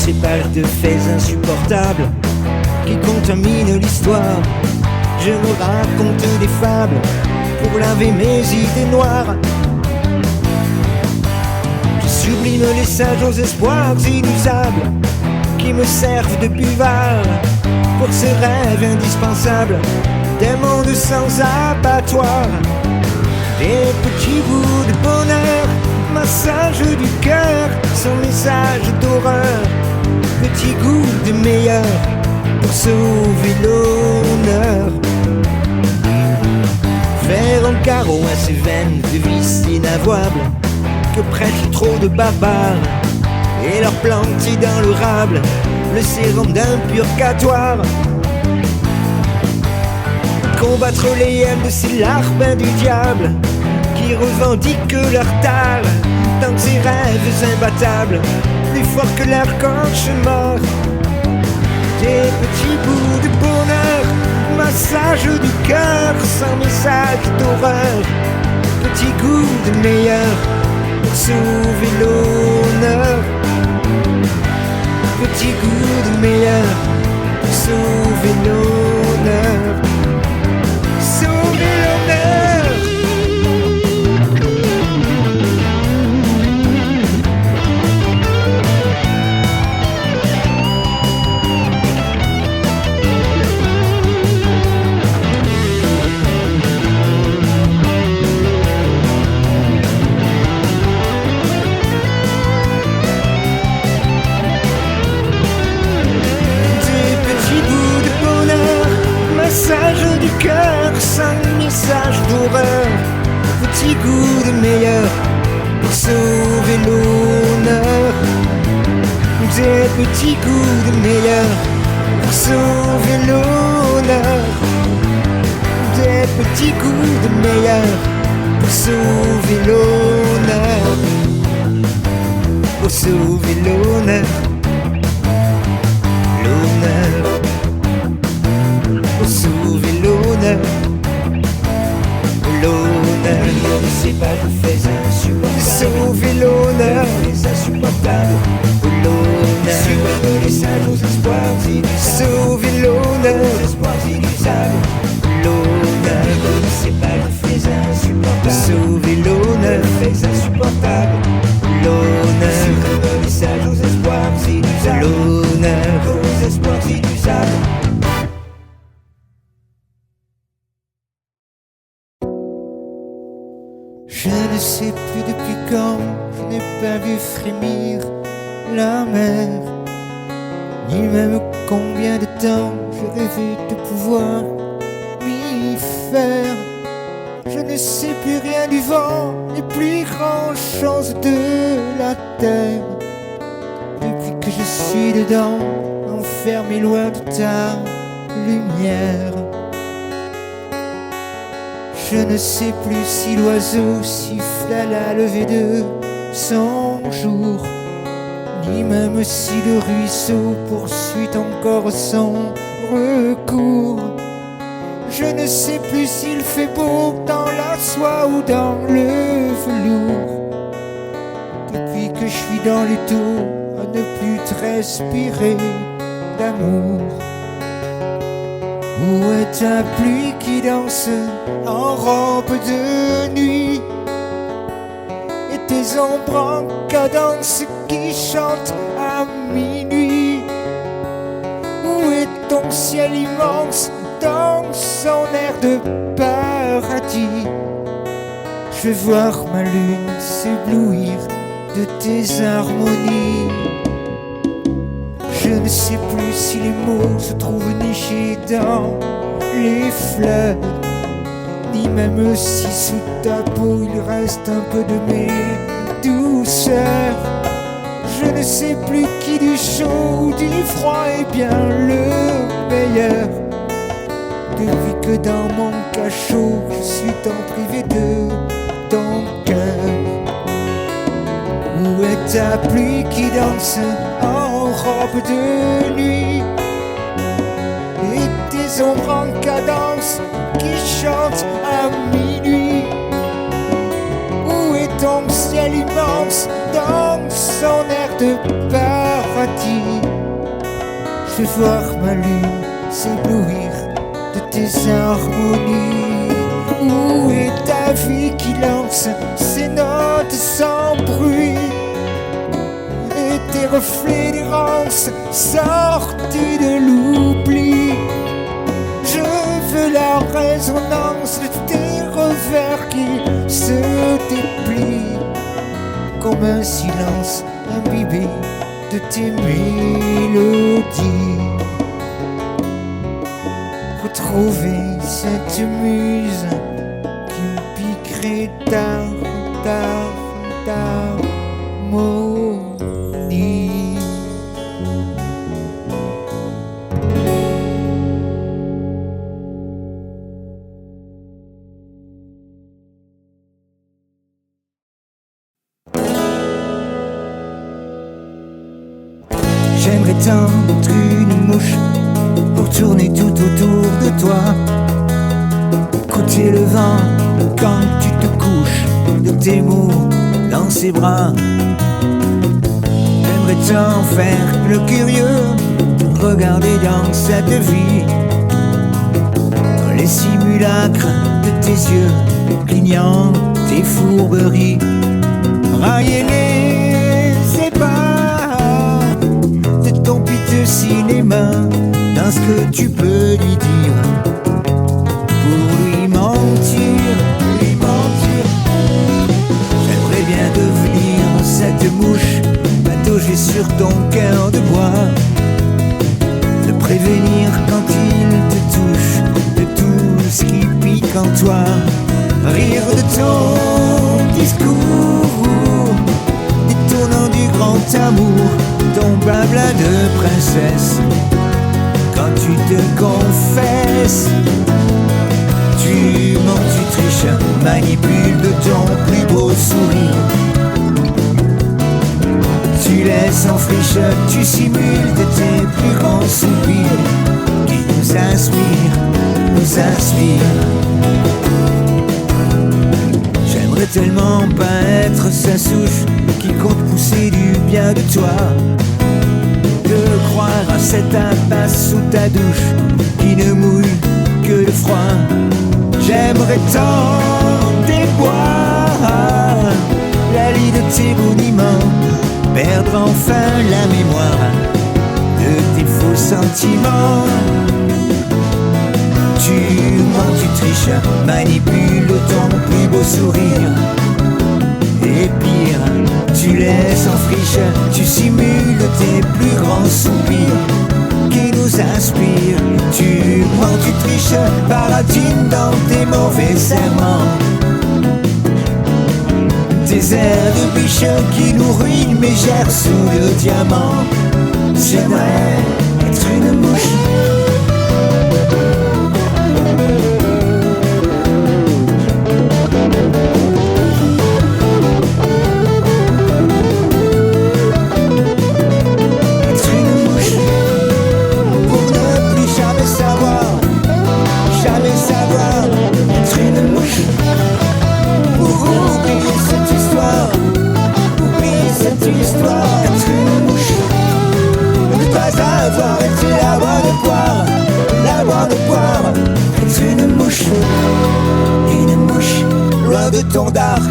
sépare de faits insupportables qui contaminent l'histoire. Je me raconte des fables pour laver mes idées noires. Je sublime les sages aux espoirs inusables qui me servent de buvard pour ce rêve indispensable d'un monde sans abattoir. Des petits bouts de bonheur, massage du cœur, sans message d'horreur, petit goût de meilleur pour sauver l'honneur. Faire un carreau à ces veines de vices inavouables que prêtent trop de barbares et leur planter dans le rable le sérum d'un purgatoire. Combattre les haines de ces larbins du diable qui revendiquent leur tare dans ces rêves imbattables, plus forts que leur cauchemar. Des petits bouts de bonheur, massage du cœur sans message d'horreur, petit goût de meilleur pour sauver l'honneur. Petit goût de meilleur pour sauver l'honneur. Sauver l'honneur. Message du cœur sans message d'horreur, petit goût de meilleur pour sauver l'honneur. Des petits goûts de meilleur pour sauver l'honneur. Des petits goûts de meilleur pour sauver l'honneur. Pour sauver l'honneur. L'honneur. Pour sauver l'honneur. L'honneur. C'est pas de faits insupportables. Sauver l'honneur. Les insupportables. L'honneur. Suivre les sages aux espoirs inusables. Sauver l'honneur. Les espoirs inusables. L'honneur. C'est pas de faits insupportables. Sauver l'honneur. Faits insupportables. L'honneur. Suivre les sages aux espoirs inusables. L'honneur. Aux espoirs inusables. Je ne sais plus depuis quand je n'ai pas vu frémir la mer, ni même combien de temps je rêvais de pouvoir m'y faire. Je ne sais plus rien du vent, ni plus grand chose de la terre. Depuis que je suis dedans, enfermé loin de ta lumière. Je ne sais plus si l'oiseau siffle à la levée de son jour, ni même si le ruisseau poursuit encore son recours. Je ne sais plus s'il fait beau dans la soie ou dans le velours. Depuis que je suis dans les taux, à ne plus te respirer d'amour. Où est ta pluie qui danse en robe de nuit, et tes ombres en cadence qui chantent à minuit? Où est ton ciel immense dans son air de paradis? Je vais voir ma lune s'éblouir de tes harmonies. Je ne sais plus si les mots se trouvent nichés dans les fleurs, ni même si sous ta peau il reste un peu de mes douceurs. Je ne sais plus qui du chaud ou du froid est bien le meilleur. Depuis que dans mon cachot je suis tant privé de ton cœur. Où est ta pluie qui danse en robe de nuit, et tes ombres en cadence qui chantent à minuit? Où est ton ciel immense dans son air de paradis? Je veux voir ma lune s'éblouir de tes harmonies. Où est ta vie qui lance ses notes sans bruit? Et tes reflets d'errance sortis de l'oubli. Je veux la résonance de tes revers qui se déplient comme un silence imbibé de tes mélodies. Retrouver cette muse qui me piquerait d'harmonie. J'aimerais tant être une mouche pour tourner tout autour de toi, écouter le vent quand tu te couches, de tes mots dans ses bras. J'aimerais tant faire le curieux, regarder dans cette vie, dans les simulacres de tes yeux, clignant tes fourberies, railler les ébats de ton piteux cinéma, dans ce que tu peux lui dire, pour lui mentir, J'aimerais bien devenir cette mouche patauger sur ton cœur de bois, te prévenir quand il te touche de tout ce qui pique en toi, rire de ton discours, détournant du grand amour, ton blabla de princesse. Quand tu te confesses, tu mens, tu triches, manipules de ton plus beau sourire. Tu laisses en friche, tu simules de tes plus grands soupirs qui nous inspirent. J'aimerais tellement pas être sa souche qui compte pousser du bien de toi, de croire à cette impasse sous ta douche qui ne mouille que le froid. J'aimerais tant déboire la lie de tes monuments, perdre enfin la mémoire de tes faux sentiments. Tu mens, tu triches, manipules ton plus beau sourire. Et pire, tu laisses en friche, tu simules tes plus grands soupirs qui nous inspirent. Tu mens, tu triches, paradines dans tes mauvais serments. Tes airs de biche qui nous ruinent, mégères sous le diamant. J'aimerais être une mouche. Être une mouche, loin de ton dard.